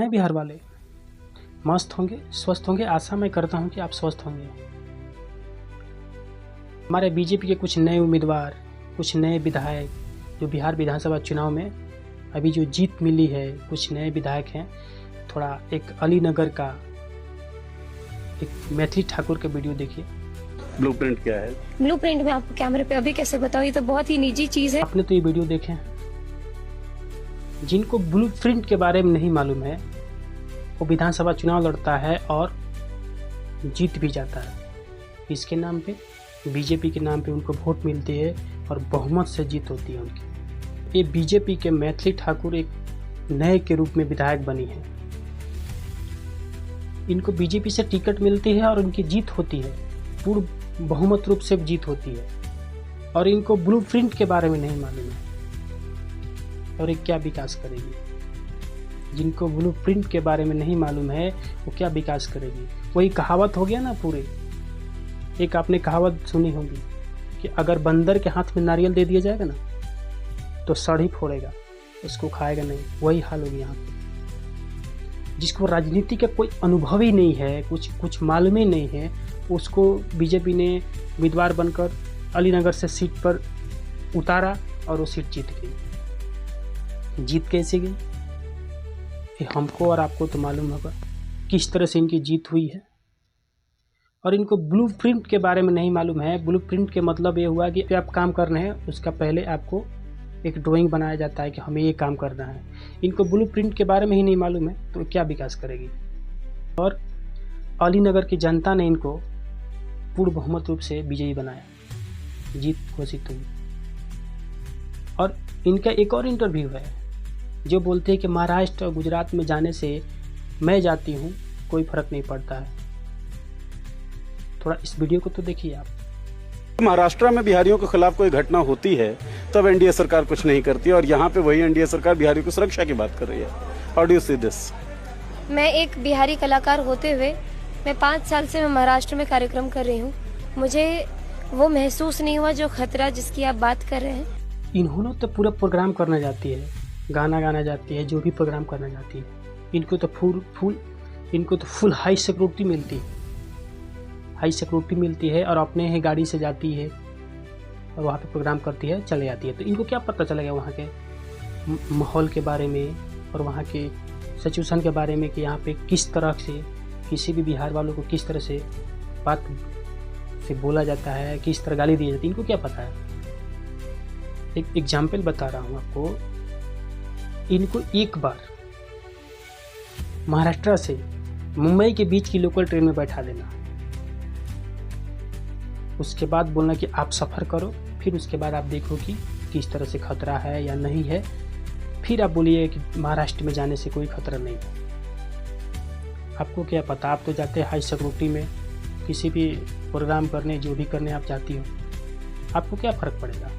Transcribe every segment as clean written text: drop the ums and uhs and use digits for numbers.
हैं बिहार वाले मस्त होंगे, स्वस्थ होंगे। आशा मैं करता हूं कि आप स्वस्थ होंगे। हमारे बीजेपी के कुछ नए उम्मीदवार, कुछ नए विधायक जो बिहार विधानसभा चुनाव में अभी जो जीत मिली है, कुछ नए विधायक हैं। थोड़ा एक अलीनगर का एक मैथिली ठाकुर का वीडियो देखिए। ब्लूप्रिंट क्या है? ब्लूप्रिंट में आपको कैमरे पे अभी कैसे बताऊं, ये तो बहुत ही निजी चीज है। आपने तो ये वीडियो देखे हैं। जिनको ब्लूप्रिंट के बारे में नहीं मालूम है वो विधानसभा चुनाव लड़ता है और जीत भी जाता है। इसके नाम पे, बीजेपी के नाम पे उनको वोट मिलती है और बहुमत से जीत होती है उनकी। ये बीजेपी के मैथिली ठाकुर एक नए के रूप में विधायक बनी है। इनको बीजेपी से टिकट मिलती है और उनकी जीत होती है, पूर्ण बहुमत रूप से जीत होती है। और इनको ब्लूप्रिंट के बारे में नहीं मालूम है और ये क्या विकास करेगी। जिनको ब्लूप्रिंट के बारे में नहीं मालूम है वो क्या विकास करेगी। वही कहावत हो गया ना पूरे। एक आपने कहावत सुनी होगी कि अगर बंदर के हाथ में नारियल दे दिया जाएगा ना तो सड़ ही फोड़ेगा, उसको खाएगा नहीं। वही हाल होगी यहाँ पे। जिसको राजनीति का कोई अनुभव ही नहीं है, कुछ मालूम ही नहीं है, उसको बीजेपी ने उम्मीदवार बनकर अलीनगर से सीट पर उतारा और वो सीट जीत गई। जीत कैसे गई ये हमको और आपको तो मालूम होगा किस तरह से इनकी जीत हुई है। और इनको ब्लूप्रिंट के बारे में नहीं मालूम है। ब्लूप्रिंट के मतलब ये हुआ कि आप काम कर रहे हैं उसका पहले आपको एक ड्राइंग बनाया जाता है कि हमें ये काम करना है। इनको ब्लूप्रिंट के बारे में ही नहीं मालूम है तो क्या विकास करेगी। और अलीनगर की जनता ने इनको पूर्ण बहुमत रूप से विजयी बनाया, जीत घोषित हुई। और इनका एक और इंटरव्यू है जो बोलते हैं कि महाराष्ट्र और गुजरात में जाने से मैं जाती हूँ, कोई फर्क नहीं पड़ता है। थोड़ा इस वीडियो को तो देखिए आप। महाराष्ट्र में बिहारियों के खिलाफ कोई घटना होती है तब एनडीए सरकार कुछ नहीं करती और यहाँ पे वही एनडीए सरकार बिहारियों की सुरक्षा की बात कर रही है। How do you see this? मैं एक बिहारी कलाकार होते हुए मैं 5 साल से मैं महाराष्ट्र में कार्यक्रम कर रही हूँ। मुझे वो महसूस नहीं हुआ जो खतरा जिसकी आप बात कर रहे हैं। इन्होंने तो पूरा प्रोग्राम करना जाती है, गाना गाना जाती है, जो भी प्रोग्राम करना जाती है। इनको तो फुल हाई सिक्योरिटी मिलती है, हाई सिक्योरिटी मिलती है और अपने ही गाड़ी से जाती है और वहाँ पे प्रोग्राम करती है, चले जाती है। तो इनको क्या पता चलेगा वहाँ के माहौल के बारे में और वहाँ के सिचुएशन के बारे में कि यहाँ पे किस तरह से किसी भी बिहार वालों को किस तरह से बात से बोला जाता है, किस तरह गाली दी जाती है। इनको क्या पता है। एक एग्जाम्पल बता रहा हूँ आपको। इनको एक बार महाराष्ट्र से मुंबई के बीच की लोकल ट्रेन में बैठा देना, उसके बाद बोलना कि आप सफ़र करो, फिर उसके बाद आप देखो कि किस तरह से खतरा है या नहीं है, फिर आप बोलिए कि महाराष्ट्र में जाने से कोई खतरा नहीं है। आपको क्या पता, आप तो जाते हैं हाई सिक्योरिटी में, किसी भी प्रोग्राम करने, जो भी करने आप जाती हो, आपको क्या फ़र्क पड़ेगा।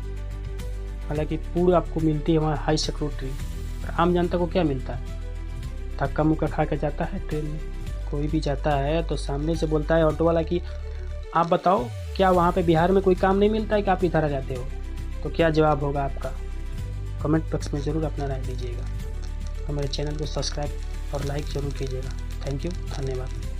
हालांकि पूर्ण आपको मिलती है वहाँ हाई सिक्योरिटी, और आम जनता को क्या मिलता है, धक्का मुक्का खा के जाता है ट्रेन में। कोई भी जाता है तो सामने से बोलता है ऑटो वाला कि आप बताओ क्या वहाँ पे बिहार में कोई काम नहीं मिलता है कि आप इधर आ जाते हो। तो क्या जवाब होगा आपका, कमेंट बॉक्स में ज़रूर अपना राय दीजिएगा। हमारे चैनल को सब्सक्राइब और लाइक ज़रूर कीजिएगा। थैंक यू, धन्यवाद।